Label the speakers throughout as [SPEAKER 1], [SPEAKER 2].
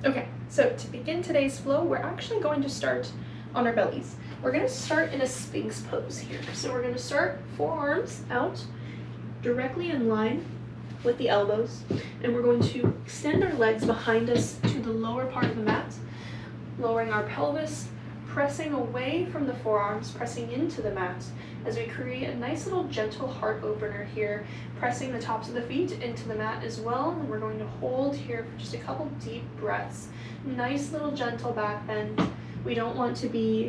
[SPEAKER 1] Okay, so to begin today's flow, we're actually going to start on our bellies. We're going to start in a Sphinx pose here. So we're going to start forearms out directly in line with the elbows, and we're going to extend our legs behind us to the lower part of the mat, lowering our pelvis, pressing away from the forearms, pressing into the mat as we create a nice little gentle heart opener here, pressing the tops of the feet into the mat as well. And we're going to hold here for just a couple deep breaths. Nice little gentle back bend. We don't want to be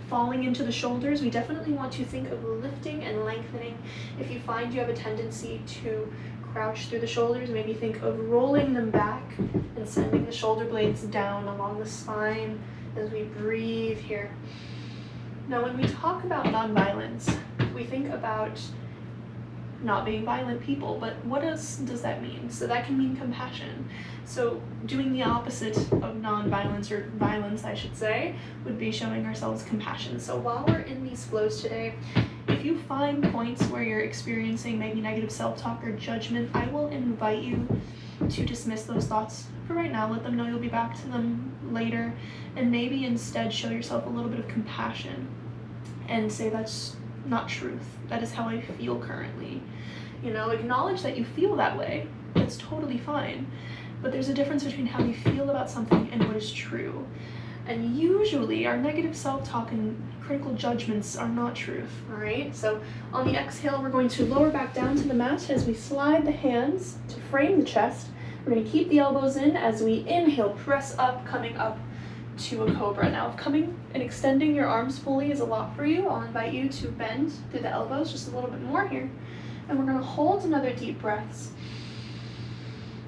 [SPEAKER 1] falling into the shoulders. We definitely want to think of lifting and lengthening. If you find you have a tendency to crouch through the shoulders, maybe think of rolling them back and sending the shoulder blades down along the spine as we breathe here. Now, when we talk about nonviolence, we think about not being violent people, but what else does that mean? So that can mean compassion. So doing the opposite of nonviolence, or violence I should say, would be showing ourselves compassion. So while we're in these flows today, if you find points where you're experiencing maybe negative self-talk or judgment, I will invite you to dismiss those thoughts for right now. Let them know you'll be back to them later, and maybe instead show yourself a little bit of compassion and say, that's not truth. That is how I feel currently. You know, acknowledge that you feel that way. That's totally fine. But there's a difference between how you feel about something and what is true. And usually our negative self-talk and critical judgments are not truth, all right? So on the exhale, we're going to lower back down to the mat as we slide the hands to frame the chest. We're going to keep the elbows in as we inhale, press up, coming up to a cobra. Now, if coming and extending your arms fully is a lot for you, I'll invite you to bend through the elbows just a little bit more here. And we're going to hold another deep breaths.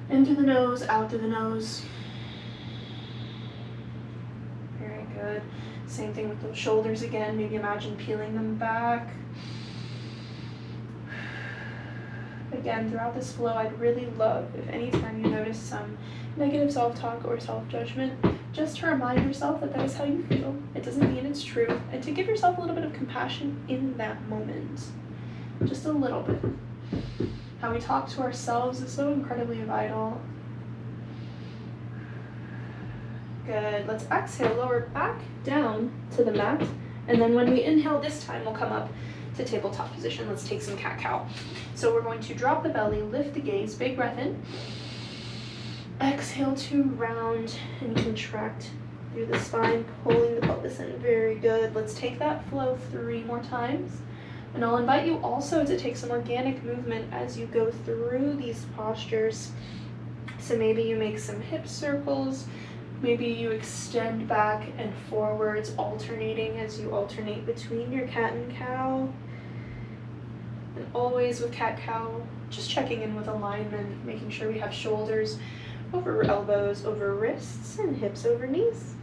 [SPEAKER 1] In through the nose, out through the nose. Very good. Same thing with those shoulders again. Maybe imagine peeling them back. Again, throughout this flow, I'd really love if anytime you notice some negative self-talk or self-judgment, just to remind yourself that that is how you feel. It doesn't mean it's true. And to give yourself a little bit of compassion in that moment. Just a little bit. How we talk to ourselves is so incredibly vital. Good. Let's exhale, lower back down to the mat. And then when we inhale this time, we'll come up to tabletop position. Let's take some cat-cow. So we're going to drop the belly, lift the gaze, big breath in. Exhale to round and contract through the spine, pulling the pelvis in. Very good. Let's take that flow 3 more times. And I'll invite you also to take some organic movement as you go through these postures. So maybe you make some hip circles, maybe you extend back and forwards, alternating as you alternate between your cat and cow. And always with cat-cow, just checking in with alignment, making sure we have shoulders over elbows, over wrists, and hips over knees.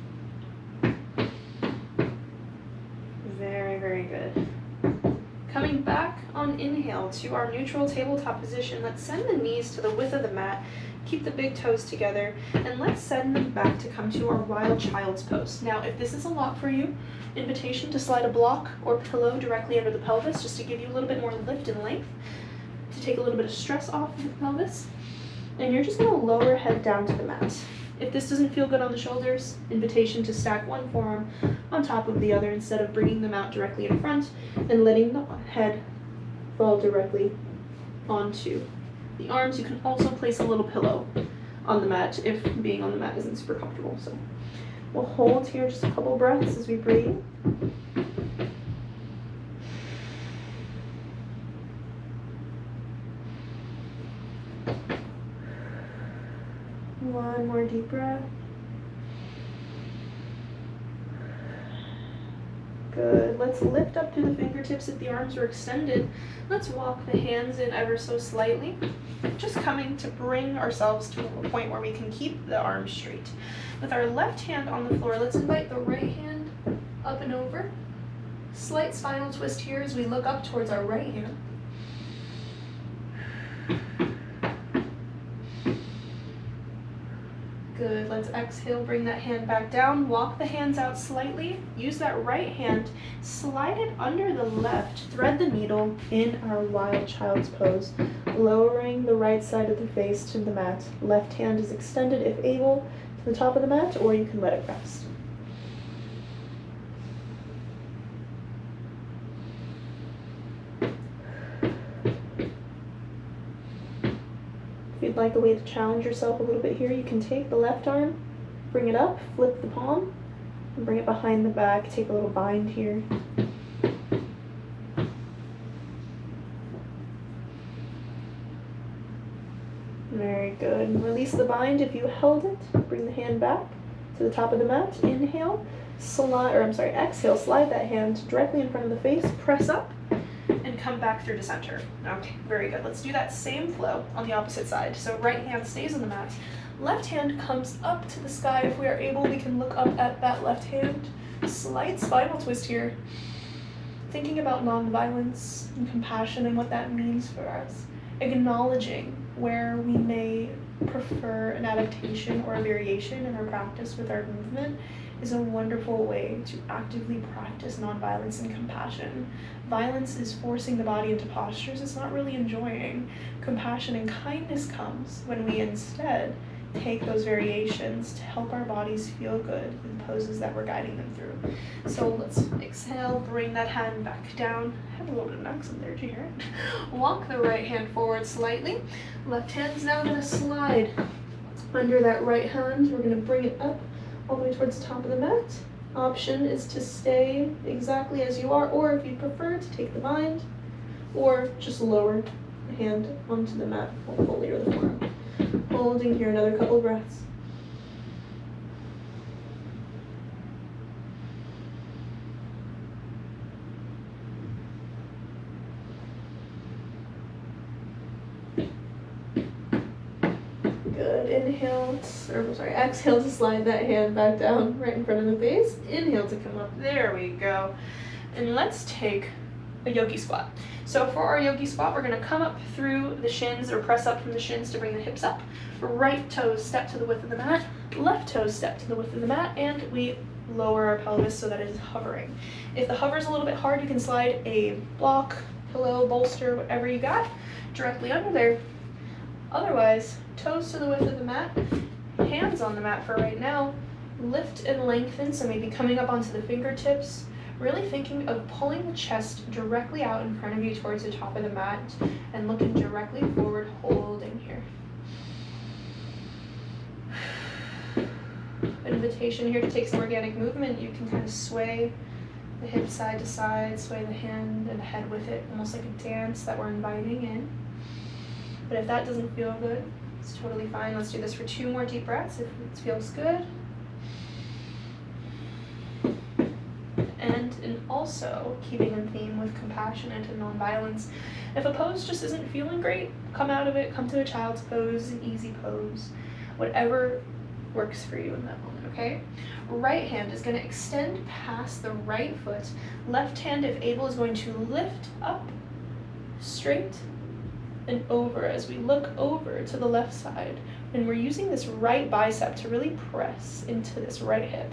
[SPEAKER 1] Very, very good. Coming back on inhale to our neutral tabletop position, let's send the knees to the width of the mat, keep the big toes together, and let's send them back to come to our wild child's pose. Now, if this is a lot for you, invitation to slide a block or pillow directly under the pelvis, just to give you a little bit more lift and length, to take a little bit of stress off of the pelvis. And you're just going to lower head down to the mat. If this doesn't feel good on the shoulders, invitation to stack one forearm on top of the other instead of bringing them out directly in front and letting the head fall directly onto the arms. You can also place a little pillow on the mat if being on the mat isn't super comfortable. So we'll hold here just a couple breaths as we breathe. One more deep breath. Good. Let's lift up through the fingertips if the arms are extended. Let's walk the hands in ever so slightly. Just coming to bring ourselves to a point where we can keep the arms straight. With our left hand on the floor, let's invite the right hand up and over. Slight spinal twist here as we look up towards our right hand. Good. Let's exhale, bring that hand back down, walk the hands out slightly, use that right hand, slide it under the left, thread the needle in our wild child's pose. lowering the right side of the face to the mat. Left hand is extended if able to the top of the mat, or you can let it rest. If you'd like a way to challenge yourself a little bit here, you can take the left arm, bring it up, flip the palm, and bring it behind the back. Take a little bind here. Very good. Release the bind if you held it. Bring the hand back to the top of the mat. Inhale, exhale, slide that hand directly in front of the face, press up, and come back through to center. Okay, very good. Let's do that same flow on the opposite side. So right hand stays on the mat. Left hand comes up to the sky. If we are able, we can look up at that left hand. Slight spinal twist here. Thinking about nonviolence and compassion and what that means for us. Acknowledging where we may prefer an adaptation or a variation in our practice with our movement is a wonderful way to actively practice nonviolence and compassion. Violence is forcing the body into postures it's not really enjoying. Compassion and kindness comes when we instead take those variations to help our bodies feel good in poses that we're guiding them through. So let's exhale, bring that hand back down. I have a little bit of an accent there, did you hear it? Walk the right hand forward slightly. Left hand is now going to slide under that right hand. We're going to bring it up all the way towards the top of the mat. Option is to stay exactly as you are, or if you prefer, to take the bind, or just lower the hand onto the mat fully or the forearm. Holding here another couple breaths. Good. Exhale to slide that hand back down right in front of the face. Inhale to come up. There we go. And let's take a yogi squat. So for our yogi squat, we're going to come up through the shins or press up from the shins to bring the hips up. Right toes step to the width of the mat. Left toes step to the width of the mat, and we lower our pelvis so that it is hovering. If the hover is a little bit hard, you can slide a block, pillow, bolster, whatever you got, directly under there. Otherwise, toes to the width of the mat, hands on the mat for right now. Lift and lengthen, so maybe coming up onto the fingertips. Really thinking of pulling the chest directly out in front of you towards the top of the mat and looking directly forward, holding here. Invitation here to take some organic movement. You can kind of sway the hips side to side, sway the hand and the head with it, almost like a dance that we're inviting in. But if that doesn't feel good, it's totally fine. Let's do this for 2 more deep breaths if it feels good. And also keeping in theme with compassion and nonviolence. If a pose just isn't feeling great, come out of it, come to a child's pose, an easy pose, whatever works for you in that moment, okay? Right hand is going to extend past the right foot. Left hand, if able, is going to lift up, straight, and over as we look over to the left side. And we're using this right bicep to really press into this right hip.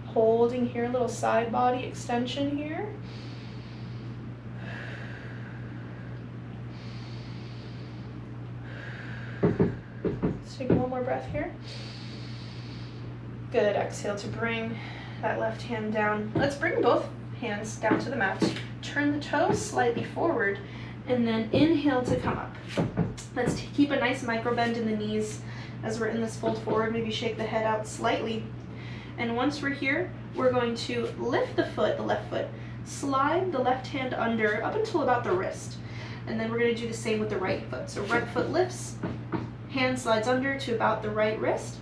[SPEAKER 1] Holding here, a little side body extension here. Let's take one more breath here. Good, exhale to bring that left hand down. Let's bring both hands down to the mat. Turn the toes slightly forward and then inhale to come up. Let's keep a nice micro bend in the knees as we're in this fold forward. Maybe shake the head out slightly. And once we're here, we're going to lift the foot, the left foot, slide the left hand under up until about the wrist. And then we're going to do the same with the right foot. So right foot lifts, hand slides under to about the right wrist.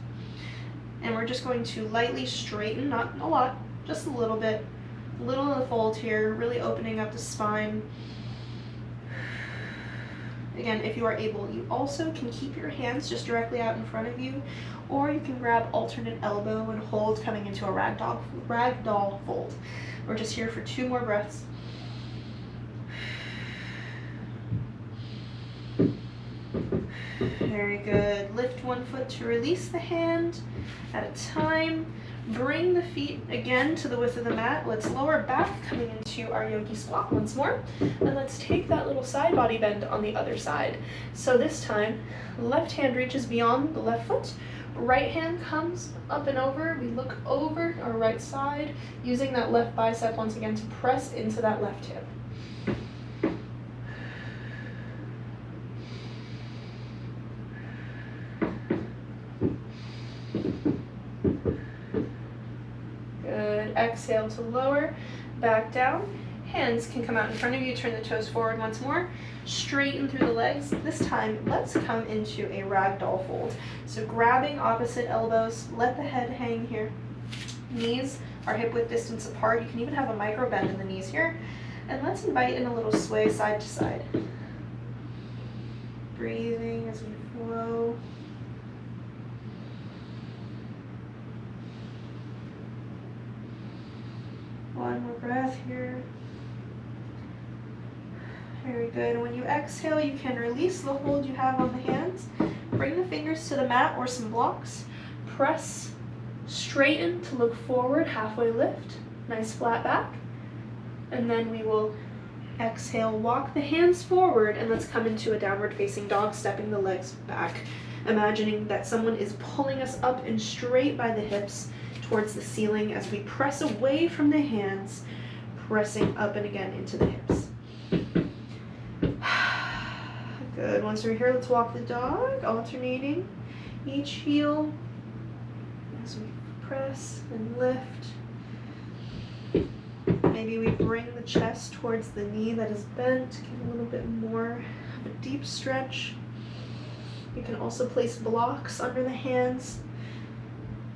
[SPEAKER 1] And we're just going to lightly straighten, not a lot, just a little bit. A little of the fold here, really opening up the spine. Again, if you are able, you also can keep your hands just directly out in front of you, or you can grab alternate elbow and hold, coming into a ragdoll fold. We're just here for 2 more breaths. Very good. Lift one foot to release the hand at a time. Bring the feet again to the width of the mat. Let's lower back, coming into our yogi squat once more. And let's take that little side body bend on the other side. So this time, left hand reaches beyond the left foot. Right hand comes up and over. We look over our right side, using that left bicep once again to press into that left hip. Good. Exhale to lower, back down. Hands can come out in front of you. Turn the toes forward once more. Straighten through the legs. This time, let's come into a ragdoll fold. So grabbing opposite elbows, let the head hang here. Knees are hip width distance apart. You can even have a micro bend in the knees here. And let's invite in a little sway side to side. Breathing as we flow. One more breath here. Very good. When you exhale, you can release the hold you have on the hands. Bring the fingers to the mat or some blocks. Press, straighten to look forward, halfway lift. Nice flat back. And then we will exhale, walk the hands forward, and let's come into a downward facing dog, stepping the legs back. Imagining that someone is pulling us up and straight by the hips towards the ceiling as we press away from the hands, pressing up and again into the hips. Good. Once we're here, let's walk the dog, alternating each heel as we press and lift. Maybe we bring the chest towards the knee that is bent, get a little bit more of a deep stretch. You can also place blocks under the hands.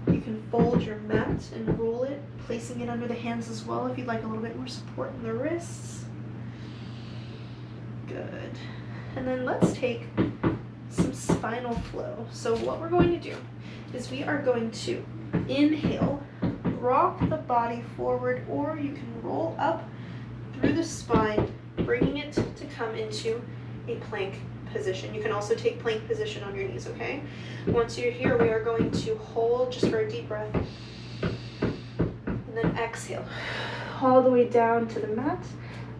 [SPEAKER 1] You can fold your mat and roll it, placing it under the hands as well if you'd like a little bit more support in the wrists. Good. And then let's take some spinal flow. So what we're going to do is we are going to inhale, rock the body forward, or you can roll up through the spine, bringing it to come into a plank position. You can also take plank position on your knees, okay? Once you're here, we are going to hold just for a deep breath. And then exhale all the way down to the mat.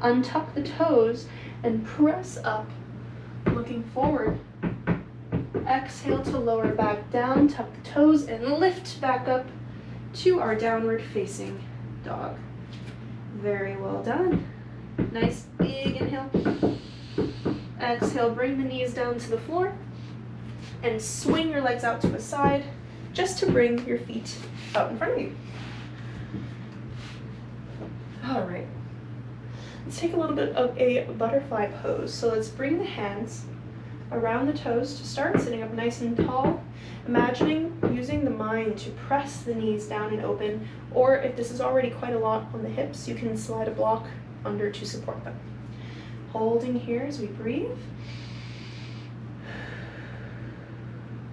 [SPEAKER 1] Untuck the toes and press up, looking forward. Exhale to lower back down, tuck the toes, and lift back up to our downward facing dog. Very well done. Nice big inhale. Exhale, bring the knees down to the floor and swing your legs out to a side just to bring your feet out in front of you. All right. Let's take a little bit of a butterfly pose. So let's bring the hands around the toes to start, sitting up nice and tall. Imagining using the mind to press the knees down and open, or if this is already quite a lot on the hips, you can slide a block under to support them. Holding here as we breathe.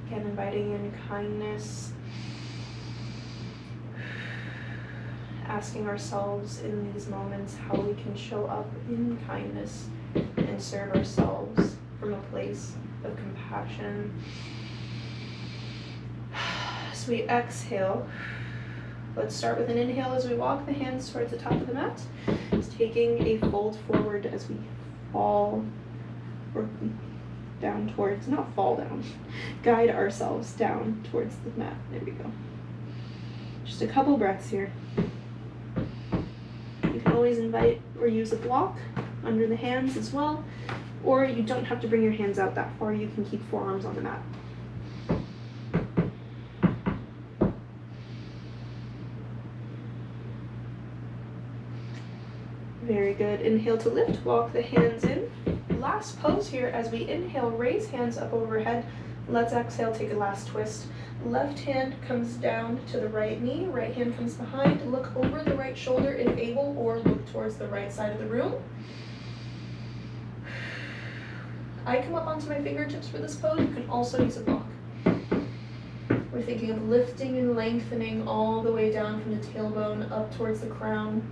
[SPEAKER 1] Again, inviting in kindness. Asking ourselves in these moments how we can show up in kindness and serve ourselves from a place of compassion. As we exhale, let's start with an inhale as we walk the hands towards the top of the mat. Just taking a fold forward as we fall or down towards, not fall down, guide ourselves down towards the mat. There we go. Just a couple breaths here. You can always invite or use a block under the hands as well, or you don't have to bring your hands out that far. You can keep forearms on the mat. Very good. Inhale to lift, walk the hands in. Last pose here as we inhale, raise hands up overhead. Let's exhale, take a last twist. Left hand comes down to the right knee, right hand comes behind. Look over the right shoulder if able, or look towards the right side of the room. I come up onto my fingertips for this pose. You can also use a block. We're thinking of lifting and lengthening all the way down from the tailbone up towards the crown.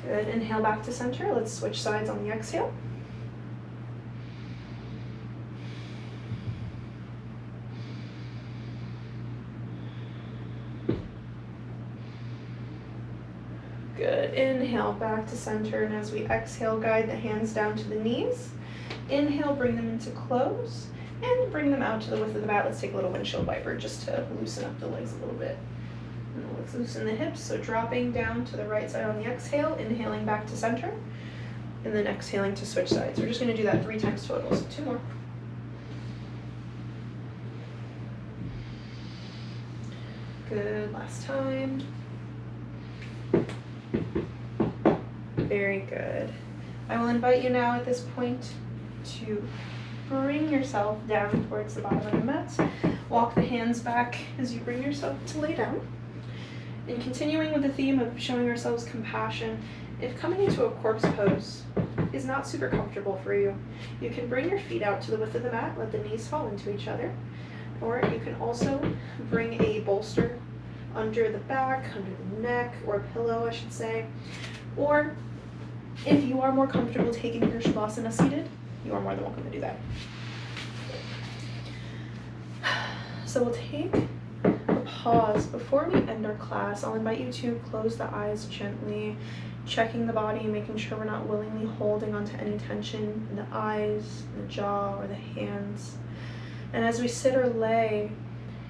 [SPEAKER 1] Good. Inhale back to center. Let's switch sides on the exhale. Good. Inhale, back to center, and as we exhale, guide the hands down to the knees. Inhale, bring them into close, and bring them out to the width of the mat. Let's take a little windshield wiper just to loosen up the legs a little bit. And let's loosen the hips, so dropping down to the right side on the exhale, inhaling back to center, and then exhaling to switch sides. We're just gonna do that 3 times total, so 2 more. Good, last time. Very good. I will invite you now at this point to bring yourself down towards the bottom of the mat. Walk the hands back as you bring yourself to lay down. And continuing with the theme of showing ourselves compassion, if coming into a corpse pose is not super comfortable for you, you can bring your feet out to the width of the mat, let the knees fall into each other. Or you can also bring a bolster under the back, under the neck, or a pillow, I should say. Or if you are more comfortable taking your Shavasana seated, you are more than welcome to do that. So we'll take a pause. Before we end our class, I'll invite you to close the eyes gently, checking the body, making sure we're not willingly holding onto any tension in the eyes, the jaw, or the hands. And as we sit or lay,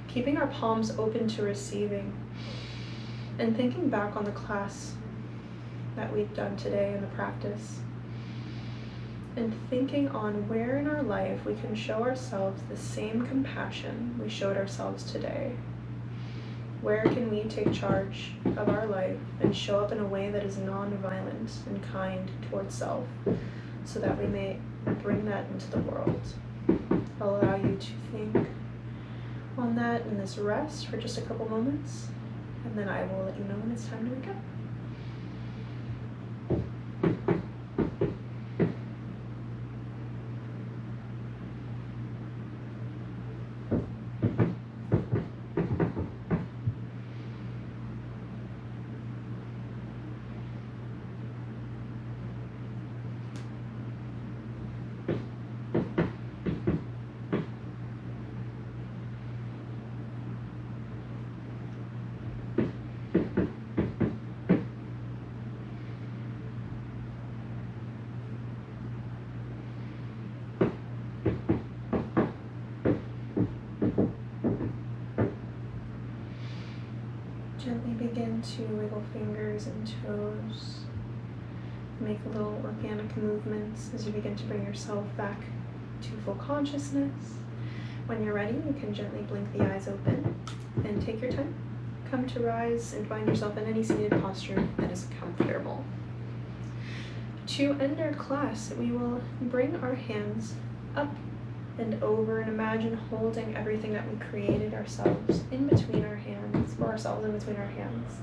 [SPEAKER 1] keeping our palms open to receiving, and thinking back on the class that we've done today in the practice, and thinking on where in our life we can show ourselves the same compassion we showed ourselves today. Where can we take charge of our life and show up in a way that is non-violent and kind towards self, so that we may bring that into the world. I'll allow you to think on that in this rest for just a couple moments, and then I will let you know when it's time to wake up. Gently begin to wiggle fingers and toes. Make little organic movements as you begin to bring yourself back to full consciousness. When you're ready, you can gently blink the eyes open and take your time. Come to rise and find yourself in any seated posture that is comfortable. To end our class, we will bring our hands up and over and imagine holding everything that we created ourselves in between our hands, or ourselves in between our hands.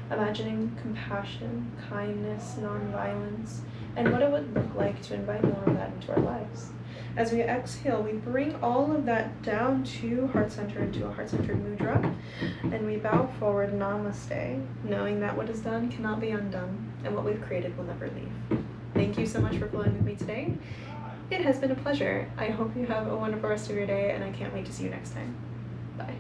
[SPEAKER 1] Imagining compassion, kindness, non-violence, and what it would look like to invite more of that into our lives. As we exhale, we bring all of that down to heart center, into a heart-centered mudra, and we bow forward, namaste, knowing that what is done cannot be undone, and what we've created will never leave. Thank you so much for flowing with me today. It has been a pleasure. I hope you have a wonderful rest of your day, and I can't wait to see you next time. Bye.